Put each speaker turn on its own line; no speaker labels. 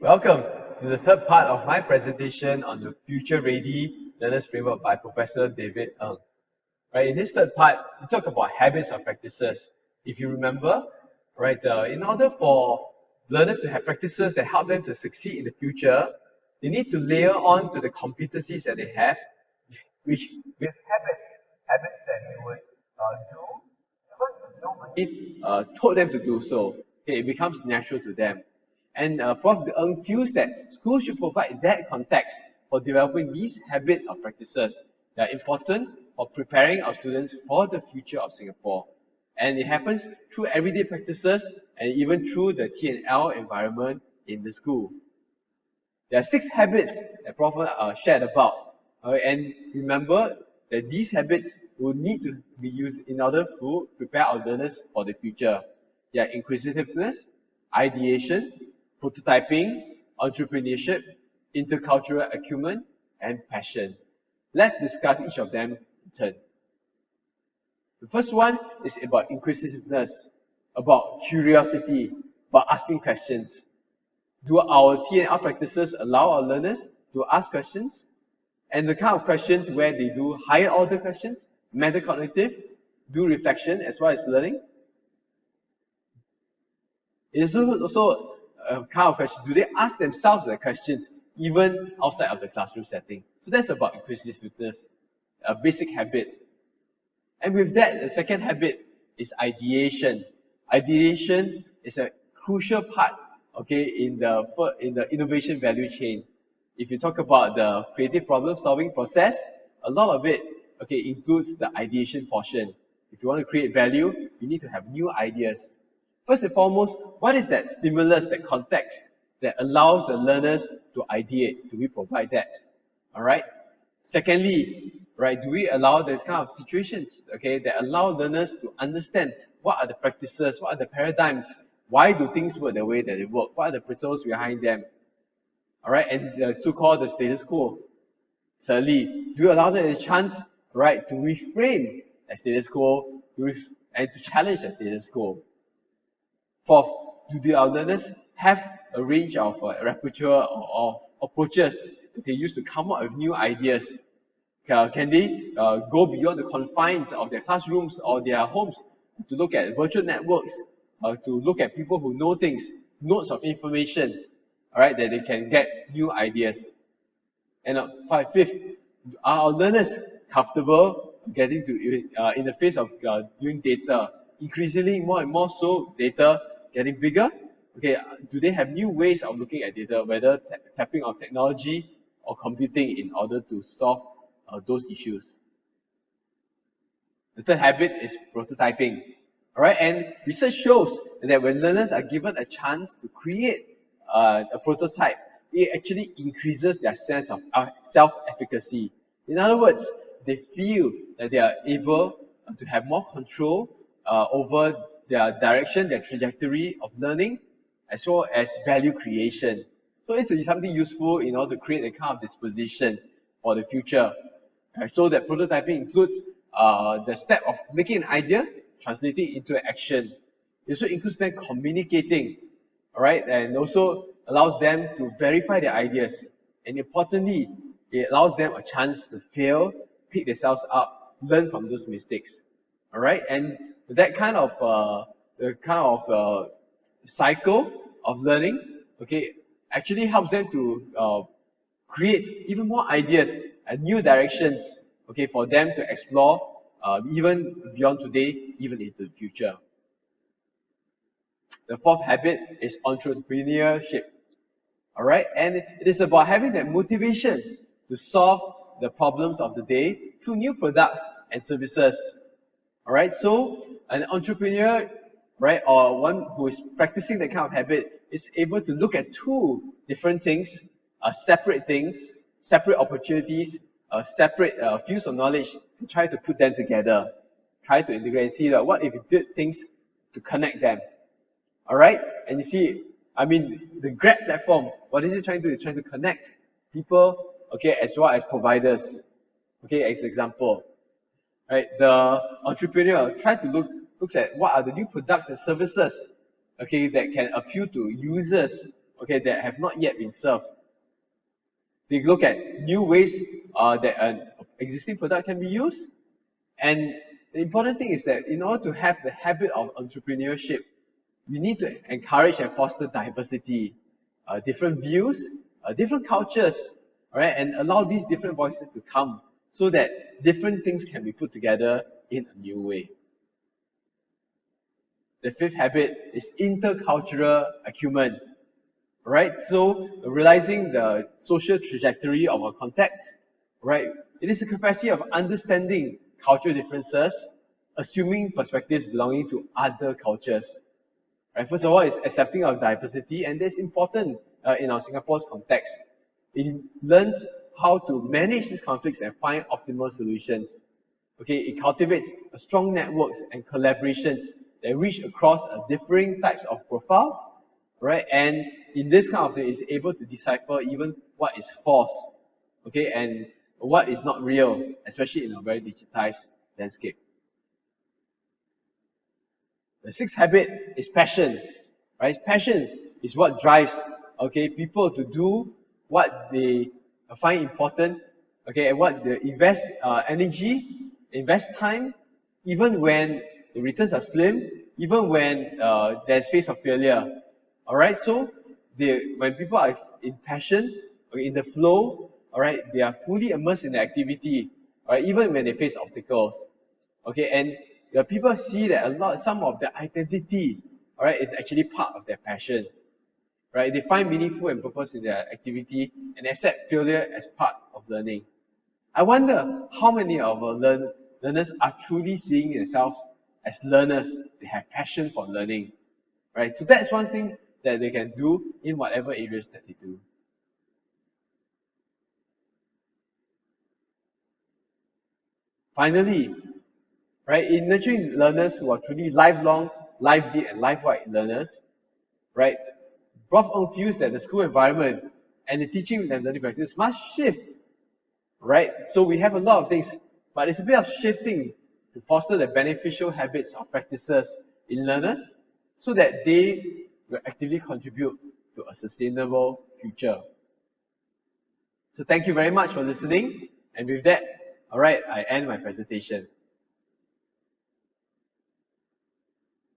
Welcome to the third part of my presentation on the Future Ready Learners Framework by Professor David Ng. Right, in this third part, we talk about habits or practices. If you remember, right, in order for learners to have practices that help them to succeed in the future, they need to layer on to the competencies that they have, which with habits that they would do, even if nobody told them to do so. Okay, it becomes natural to them. And Prof. Ng feels that schools should provide that context for developing these habits or practices that are important for preparing our students for the future of Singapore. And it happens through everyday practices and even through the T&L environment in the school. There are 6 habits that Prof. Shared about. And remember that these habits will need to be used in order to prepare our learners for the future. They are inquisitiveness, ideation, prototyping, entrepreneurship, intercultural acumen, and passion. Let's discuss each of them in turn. The first one is about inquisitiveness, about curiosity, about asking questions. Do our T&R practices allow our learners to ask questions? And the kind of questions where they do higher order questions, metacognitive, do reflection as well as learning. It is also a kind of question, do they ask themselves the questions even outside of the classroom setting? So that's about inquisitiveness, a basic habit. And with that, the second habit is ideation. Ideation is a crucial part, okay, in the innovation value chain. If you talk about the creative problem-solving process, a lot of it, okay, includes the ideation portion. If you want to create value, you need to have new ideas. First and foremost, what is that stimulus, that context that allows the learners to ideate? Do we provide that? All right. Secondly, right, do we allow this kind of situations, okay, that allow learners to understand what are the practices, what are the paradigms, why do things work the way that they work, what are the principles behind them? All right, and the so-called the status quo. Thirdly, do you allow them a chance, right, to reframe the status quo and to challenge the status quo? Fourth, do our learners have a range of repertoire or approaches that they use to come up with new ideas? Can they go beyond the confines of their classrooms or their homes to look at virtual networks, to look at people who know things, notes of information, all right, that they can get new ideas? And fifth, are our learners comfortable getting to in the face of doing data? Increasingly, more and more so, data getting bigger. Okay, do they have new ways of looking at data, whether tapping on technology or computing in order to solve those issues? The third habit is prototyping. All right, and research shows that when learners are given a chance to create a prototype, it actually increases their sense of self-efficacy. In other words, they feel that they are able to have more control over their direction, their trajectory of learning, as well as value creation. So it's something useful in order to create a kind of disposition for the future. So that prototyping includes the step of making an idea, translating it into action. It also includes them communicating, all right, and also allows them to verify their ideas. And importantly, it allows them a chance to fail, pick themselves up, learn from those mistakes. All right, and that kind of cycle of learning, okay, actually helps them to create even more ideas and new directions, okay, for them to explore even beyond today, even into the future. The fourth habit is entrepreneurship. All right, and it is about having that motivation to solve the problems of the day through new products and services. All right, so an entrepreneur, right, or one who is practicing that kind of habit is able to look at two different things, separate opportunities, separate fields of knowledge, and try to put them together, try to integrate and see that what if you did things to connect them. All right, and you see, I mean, the Grab platform, what is it trying to do? It's trying to connect people, okay, as well as providers, okay, as an example. Right, the entrepreneur tries to looks at what are the new products and services, okay, that can appeal to users okay, that have not yet been served. They look at new ways that an existing product can be used. And the important thing is that in order to have the habit of entrepreneurship, we need to encourage and foster diversity, different views, different cultures, all right, and allow these different voices to come so that different things can be put together in a new way. The fifth habit is intercultural acumen. Right? So realizing the social trajectory of a context, right? It is the capacity of understanding cultural differences, assuming perspectives belonging to other cultures. Right? First of all, it's accepting of diversity, and that's important in our Singapore's context. It learns how to manage these conflicts and find optimal solutions. Okay, it cultivates strong networks and collaborations that reach across differing types of profiles, right? And in this kind of thing, is able to decipher even what is false, okay, and what is not real, especially in a very digitized landscape. The sixth habit is passion, right? Passion is what drives, okay, people to do what they find important, okay, and what they invest energy, invest time, even when the returns are slim, even when there's face of failure. All right, so when people are in passion, or in the flow, all right, they are fully immersed in the activity, all right, even when they face obstacles. Okay, and the people see that some of their identity, all right, is actually part of their passion. Right? They find meaningful and purpose in their activity and accept failure as part of learning. I wonder how many of our learners are truly seeing themselves as learners. They have passion for learning. Right? So that's one thing that they can do in whatever areas that they do. Finally, right, in nurturing learners who are truly lifelong, life deep, and life-wide learners, right, Prof. Ng feels that the school environment and the teaching and learning practice must shift, right? So we have a lot of things, but it's a bit of shifting to foster the beneficial habits or practices in learners so that they will actively contribute to a sustainable future. So thank you very much for listening. And with that, all right, I end my presentation.